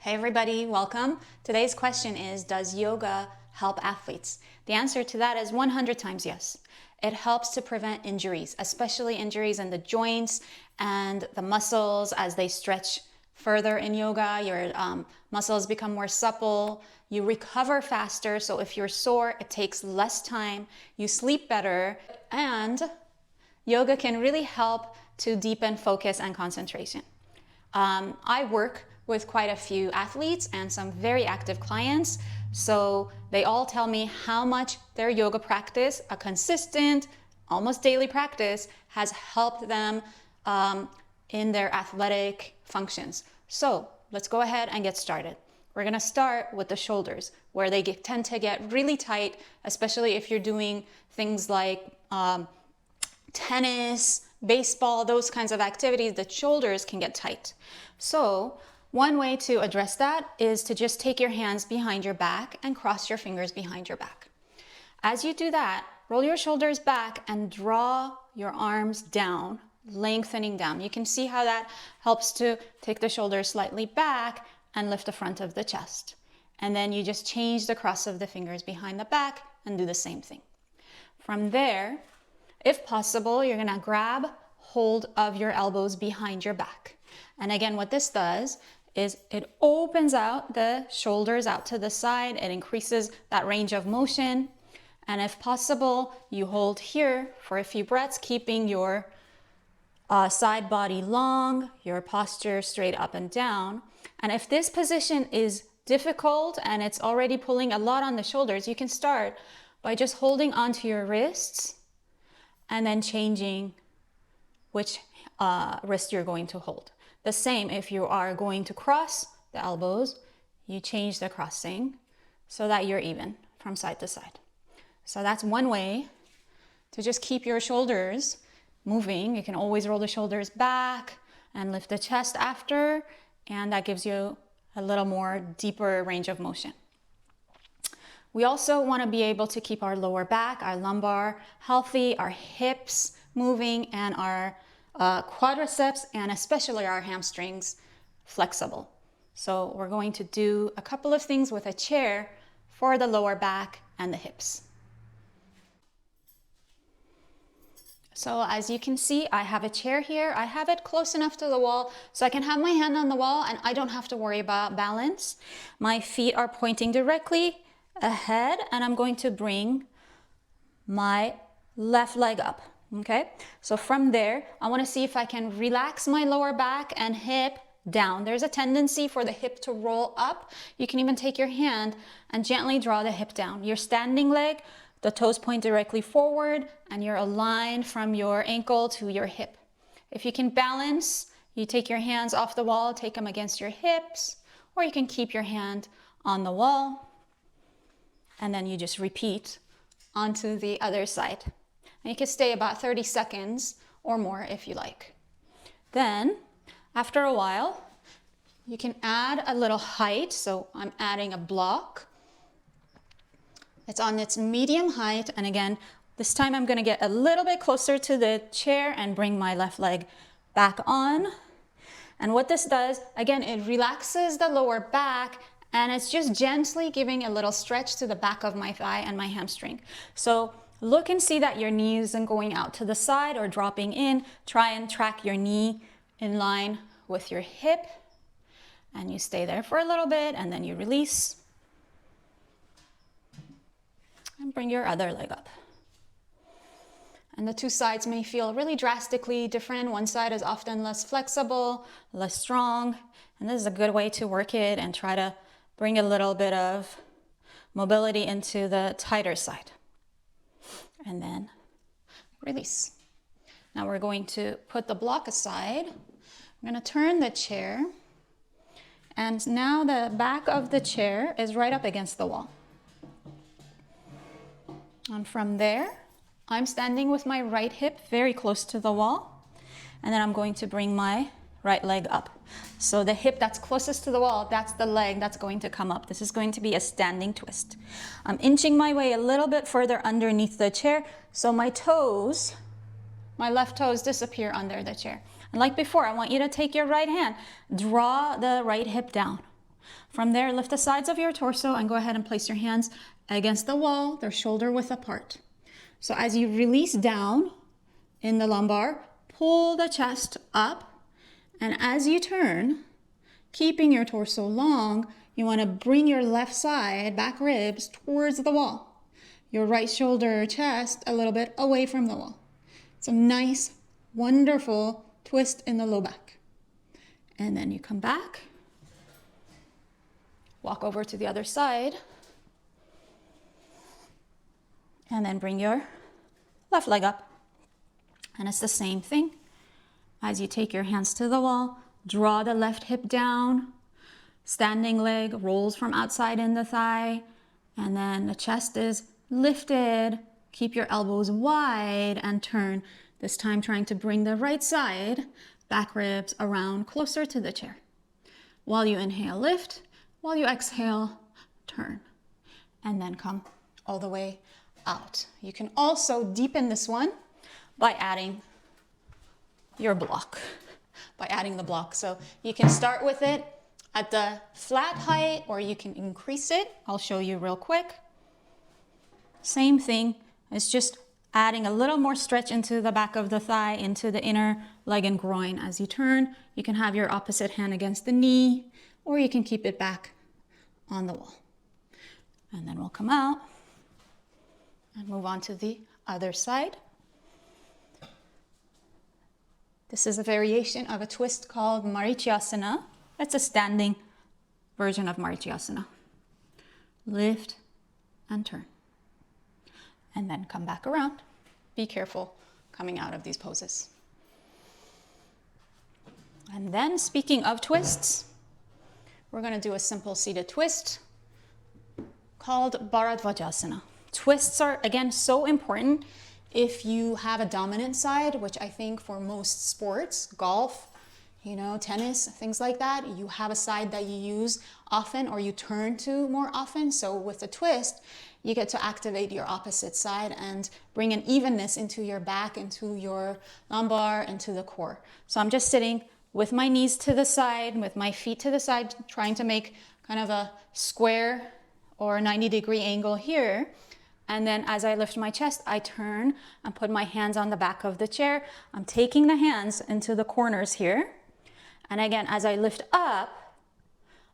Hey everybody, welcome. Today's question is, does yoga help athletes? The answer to that is 100 times yes. It helps to prevent injuries, especially injuries in the joints and the muscles as they stretch further in yoga. Your muscles become more supple. You recover faster. So if you're sore, it takes less time. You sleep better. And yoga can really help to deepen focus and concentration. I work with quite a few athletes and some very active clients. So they all tell me how much their yoga practice, a consistent, almost daily practice, has helped them in their athletic functions. So let's go ahead and get started. We're gonna start with the shoulders, where they tend to get really tight, especially if you're doing things like tennis, baseball, those kinds of activities. The shoulders can get tight. So one way to address that is to just take your hands behind your back and cross your fingers behind your back. As you do that, roll your shoulders back and draw your arms down, lengthening down. You can see how that helps to take the shoulders slightly back and lift the front of the chest. And then you just change the cross of the fingers behind the back and do the same thing. From there, if possible, you're gonna grab hold of your elbows behind your back. And again, what this does is it opens out the shoulders out to the side. It increases that range of motion. And if possible, you hold here for a few breaths, keeping your side body long, your posture straight up and down. And if this position is difficult and it's already pulling a lot on the shoulders, you can start by just holding onto your wrists and then changing which wrist you're going to hold. The same if you are going to cross the elbows, you change the crossing so that you're even from side to side. So that's one way to just keep your shoulders moving. You can always roll the shoulders back and lift the chest after, and that gives you a little more deeper range of motion. We also want to be able to keep our lower back, our lumbar healthy, our hips moving, and our quadriceps and especially our hamstrings flexible. So we're going to do a couple of things with a chair for the lower back and the hips. So as you can see, I have a chair here. I have it close enough to the wall so I can have my hand on the wall and I don't have to worry about balance. My feet are pointing directly ahead and I'm going to bring my left leg up. Okay, so from there, I want to see if I can relax my lower back and hip down. There's a tendency for the hip to roll up. You can even take your hand and gently draw the hip down. Your standing leg, the toes point directly forward and you're aligned from your ankle to your hip. If you can balance, you take your hands off the wall, take them against your hips, or you can keep your hand on the wall and then you just repeat onto the other side. And you can stay about 30 seconds or more if you like. Then, after a while, you can add a little height. So I'm adding a block. It's on its medium height. And again, this time I'm going to get a little bit closer to the chair and bring my left leg back on. And what this does, again, it relaxes the lower back and it's just gently giving a little stretch to the back of my thigh and my hamstring. So look and see that your knee isn't going out to the side or dropping in. Try and track your knee in line with your hip. And you stay there for a little bit and then you release. And bring your other leg up. And the two sides may feel really drastically different. One side is often less flexible, less strong. And this is a good way to work it and try to bring a little bit of mobility into the tighter side. And then release. Now we're going to put the block aside. I'm going to turn the chair. And now the back of the chair is right up against the wall. And from there, I'm standing with my right hip very close to the wall. And then I'm going to bring my right leg up. So the hip that's closest to the wall, that's the leg that's going to come up. This is going to be a standing twist. I'm inching my way a little bit further underneath the chair so my toes, my left toes disappear under the chair. And like before, I want you to take your right hand, draw the right hip down. From there, lift the sides of your torso and go ahead and place your hands against the wall. They're shoulder width apart. So as you release down in the lumbar, pull the chest up. And as you turn, keeping your torso long, you want to bring your left side, back ribs, towards the wall. Your right shoulder, chest, a little bit away from the wall. It's a nice, wonderful twist in the low back. And then you come back, walk over to the other side, and then bring your left leg up. And it's the same thing. As you take your hands to the wall, draw the left hip down, standing leg rolls from outside in the thigh, and then the chest is lifted. Keep your elbows wide and turn. This time trying to bring the right side, back ribs around closer to the chair. While you inhale, lift. While you exhale, turn. And then come all the way out. You can also deepen this one by adding your block, by adding the block. So you can start with it at the flat height, or you can increase it. I'll show you real quick. Same thing, it's just adding a little more stretch into the back of the thigh, into the inner leg and groin. As you turn, you can have your opposite hand against the knee, or you can keep it back on the wall. And then we'll come out and move on to the other side. This is a variation of a twist called Marichyasana. It's a standing version of Marichyasana. Lift and turn. And then come back around. Be careful coming out of these poses. And then, speaking of twists, we're going to do a simple seated twist called Bharadvajasana. Twists are, again, so important if you have a dominant side, which I think for most sports, golf, tennis, things like that, you have a side that you use often or you turn to more often. So with a twist, you get to activate your opposite side and bring an evenness into your back, into your lumbar, into the core. So I'm just sitting with my knees to the side, with my feet to the side, trying to make kind of a square or 90-degree angle here. And then as I lift my chest, I turn and put my hands on the back of the chair. I'm taking the hands into the corners here. And again, as I lift up,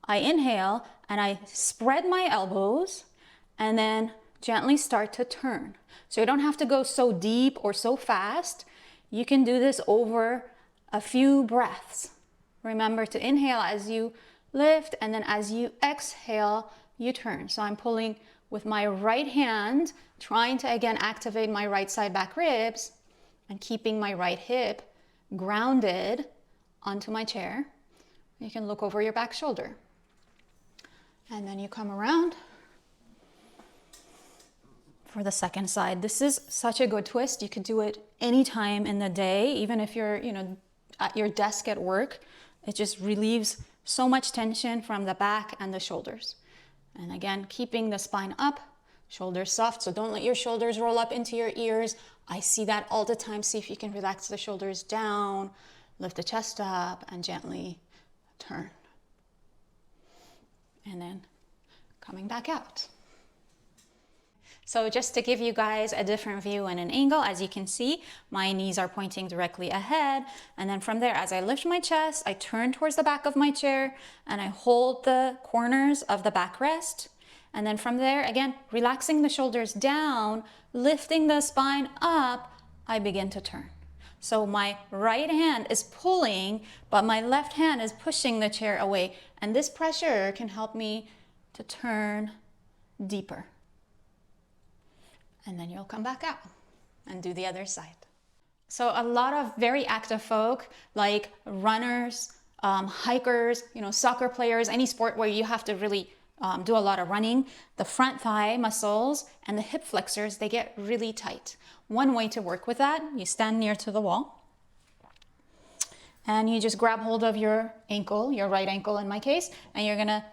I inhale and I spread my elbows and then gently start to turn. So you don't have to go so deep or so fast. You can do this over a few breaths. Remember to inhale as you lift, and then as you exhale, you turn. So I'm pulling with my right hand, trying to again activate my right side back ribs and keeping my right hip grounded onto my chair. You can look over your back shoulder. And then you come around for the second side. This is such a good twist. You could do it anytime in the day, even if you're, at your desk at work. It just relieves so much tension from the back and the shoulders. And again, keeping the spine up, shoulders soft, so don't let your shoulders roll up into your ears. I see that all the time. See if you can relax the shoulders down, lift the chest up, and gently turn. And then coming back out. So just to give you guys a different view and an angle, as you can see, my knees are pointing directly ahead. And then from there, as I lift my chest, I turn towards the back of my chair and I hold the corners of the backrest. And then from there, again, relaxing the shoulders down, lifting the spine up, I begin to turn. So my right hand is pulling, but my left hand is pushing the chair away. And this pressure can help me to turn deeper. And then you'll come back out and do the other side. So a lot of very active folk, like runners, hikers, soccer players, any sport where you have to really do a lot of running, the front thigh muscles and the hip flexors, they get really tight. One way to work with that, you stand near to the wall and you just grab hold of your ankle, your right ankle in my case, and you're gonna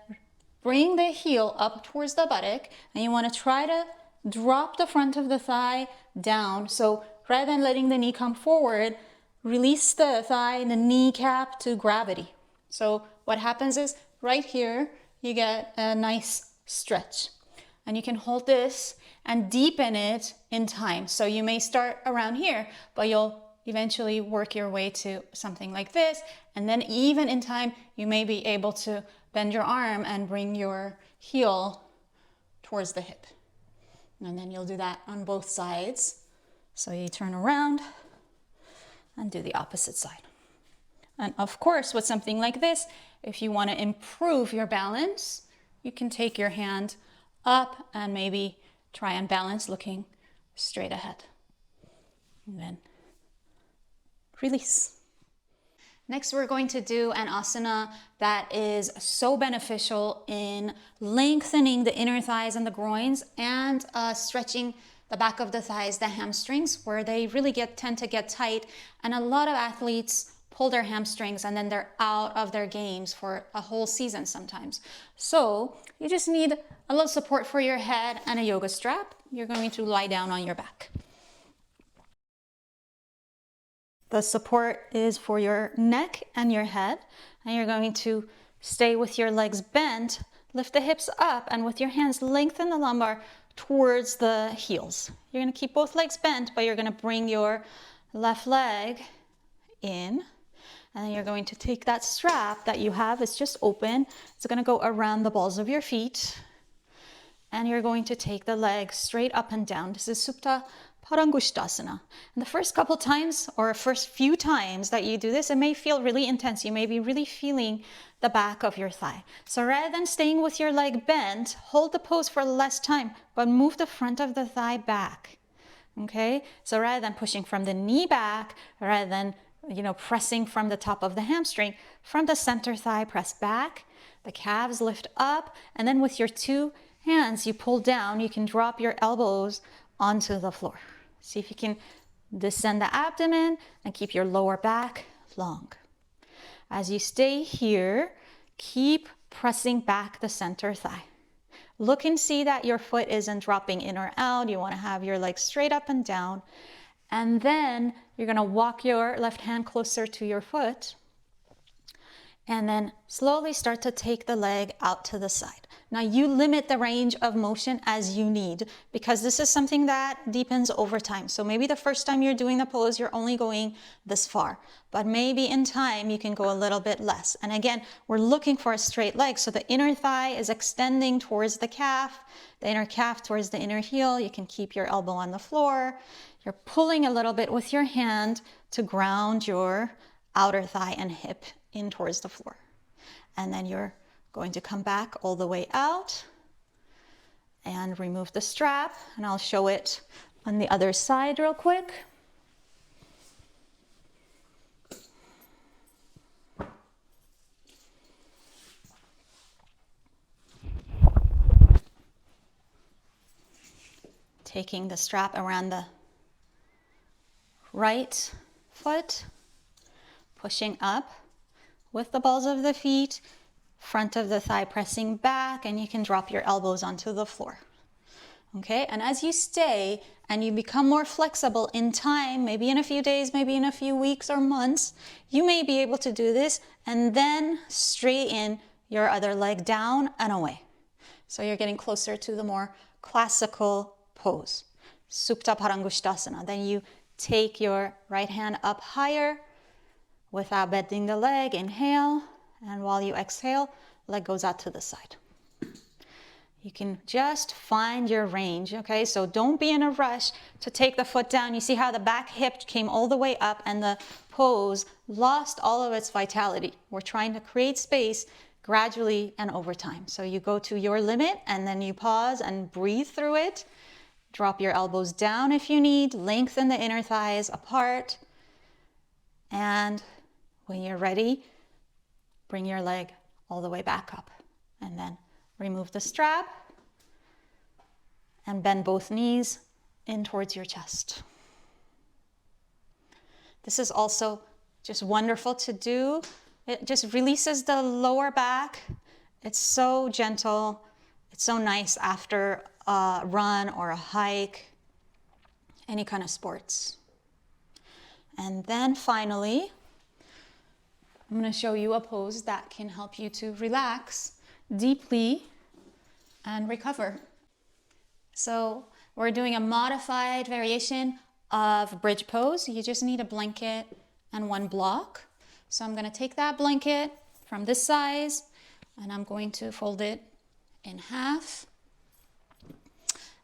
bring the heel up towards the buttock, and you wanna try to drop the front of the thigh down. So rather than letting the knee come forward, release the thigh and the kneecap to gravity. So what happens is right here, you get a nice stretch. And you can hold this and deepen it in time. So you may start around here, but you'll eventually work your way to something like this. And then even in time, you may be able to bend your arm and bring your heel towards the hip. And then you'll do that on both sides. So you turn around and do the opposite side. And of course, with something like this, if you want to improve your balance, you can take your hand up and maybe try and balance looking straight ahead. And then release. Next, we're going to do an asana that is so beneficial in lengthening the inner thighs and the groins and stretching the back of the thighs, the hamstrings, where they really tend to get tight. And a lot of athletes pull their hamstrings and then they're out of their games for a whole season sometimes. So you just need a little support for your head and a yoga strap. You're going to lie down on your back. The support is for your neck and your head, and you're going to stay with your legs bent, lift the hips up, and with your hands lengthen the lumbar towards the heels. You're going to keep both legs bent, but you're going to bring your left leg in, and then you're going to take that strap that you have, it's just open, it's going to go around the balls of your feet, and you're going to take the leg straight up and down. This is Supta Parangusthasana. And the first couple times or first few times that you do this, it may feel really intense. You may be really feeling the back of your thigh. So rather than staying with your leg bent, hold the pose for less time, but move the front of the thigh back. Okay? So rather than pushing from the knee back, rather than pressing from the top of the hamstring, from the center thigh, press back, the calves lift up, and then with your two hands, you pull down, you can drop your elbows onto the floor. See if you can descend the abdomen and keep your lower back long. As you stay here, keep pressing back the center thigh. Look and see that your foot isn't dropping in or out. You want to have your legs straight up and down. And then you're going to walk your left hand closer to your foot. And then slowly start to take the leg out to the side. Now you limit the range of motion as you need, because this is something that deepens over time. So maybe the first time you're doing the pose, you're only going this far, but maybe in time you can go a little bit less. And again, we're looking for a straight leg. So the inner thigh is extending towards the calf, the inner calf towards the inner heel. You can keep your elbow on the floor. You're pulling a little bit with your hand to ground your outer thigh and hip in towards the floor. And then you're going to come back all the way out and remove the strap, and I'll show it on the other side real quick. Taking the strap around the right foot, pushing up with the balls of the feet, front of the thigh pressing back, and you can drop your elbows onto the floor. Okay, and as you stay and you become more flexible in time, maybe in a few days, maybe in a few weeks or months, you may be able to do this and then straighten your other leg down and away. So you're getting closer to the more classical pose, Supta Parangusthasana. Then you take your right hand up higher without bending the leg, inhale, and while you exhale, leg goes out to the side. You can just find your range, okay? So don't be in a rush to take the foot down. You see how the back hip came all the way up and the pose lost all of its vitality. We're trying to create space gradually and over time. So you go to your limit and then you pause and breathe through it. Drop your elbows down if you need, lengthen the inner thighs apart. And when you're ready, bring your leg all the way back up and then remove the strap and bend both knees in towards your chest. This is also just wonderful to do. It just releases the lower back. It's so gentle. It's so nice after a run or a hike, any kind of sports. And then finally, I'm going to show you a pose that can help you to relax deeply and recover. So we're doing a modified variation of bridge pose. You just need a blanket and one block. So I'm going to take that blanket from this size and I'm going to fold it in half.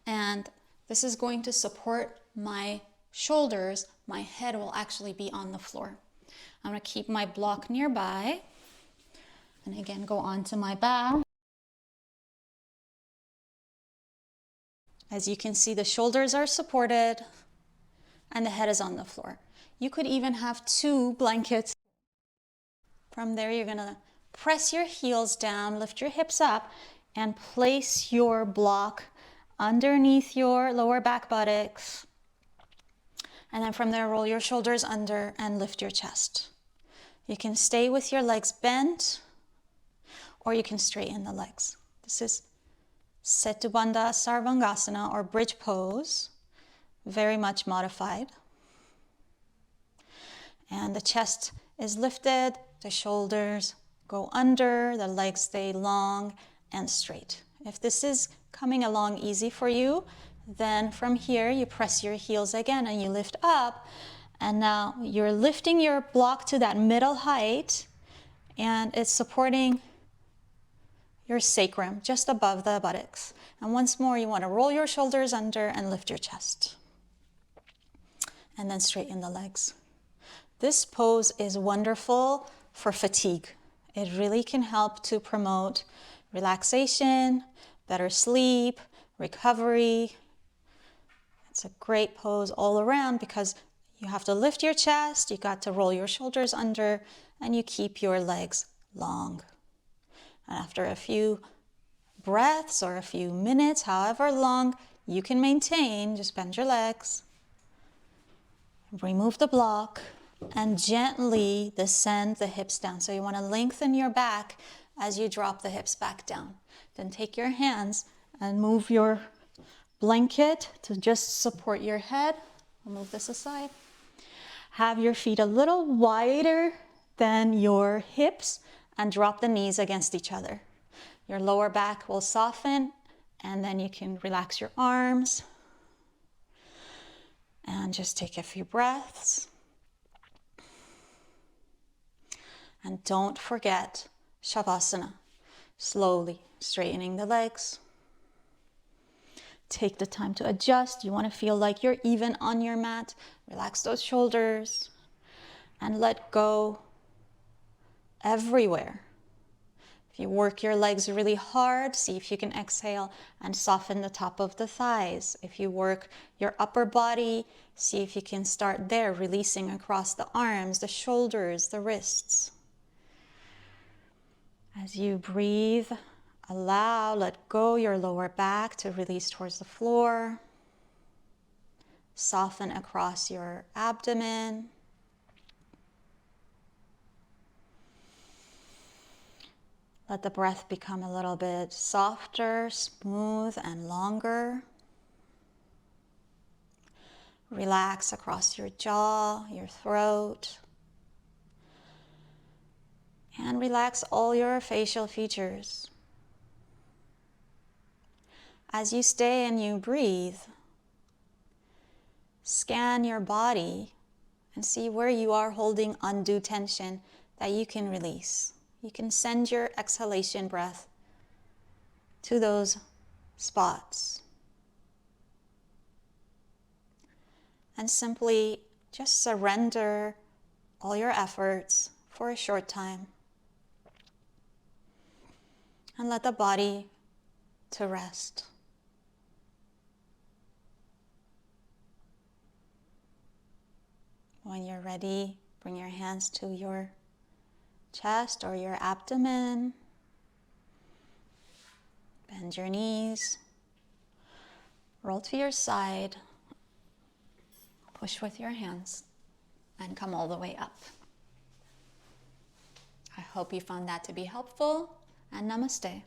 And this is going to support my shoulders. My head will actually be on the floor. I'm going to keep my block nearby and again go onto my back. As you can see, the shoulders are supported and the head is on the floor. You could even have 2 blankets. From there, you're gonna press your heels down, lift your hips up, and place your block underneath your lower back buttocks. And then from there, roll your shoulders under and lift your chest. You can stay with your legs bent, or you can straighten the legs. This is Setu Bandha Sarvangasana, or bridge pose, very much modified. And the chest is lifted, the shoulders go under, the legs stay long and straight. If this is coming along easy for you, then from here you press your heels again and you lift up. And now you're lifting your block to that middle height and it's supporting your sacrum just above the buttocks. And once more, you want to roll your shoulders under and lift your chest. And then straighten the legs. This pose is wonderful for fatigue. It really can help to promote relaxation, better sleep, recovery. It's a great pose all around because you have to lift your chest, you got to roll your shoulders under, and you keep your legs long. And after a few breaths or a few minutes, however long you can maintain, just bend your legs, remove the block, and gently descend the hips down. So you want to lengthen your back as you drop the hips back down. Then take your hands and move your blanket to just support your head. I'll move this aside. Have your feet a little wider than your hips and drop the knees against each other. Your lower back will soften and then you can relax your arms and just take a few breaths. And don't forget Shavasana, slowly straightening the legs. Take the time to adjust. You want to feel like you're even on your mat. Relax those shoulders and let go everywhere. If you work your legs really hard, see if you can exhale and soften the top of the thighs. If you work your upper body, see if you can start there, releasing across the arms, the shoulders, the wrists. As you breathe, let go your lower back to release towards the floor. Soften across your abdomen. Let the breath become a little bit softer, smooth, and longer. Relax across your jaw, your throat. And relax all your facial features. As you stay and you breathe, scan your body and see where you are holding undue tension that you can release. You can send your exhalation breath to those spots. And simply just surrender all your efforts for a short time. And let the body to rest. When you're ready, bring your hands to your chest or your abdomen. Bend your knees. Roll to your side. Push with your hands and come all the way up. I hope you found that to be helpful, and namaste.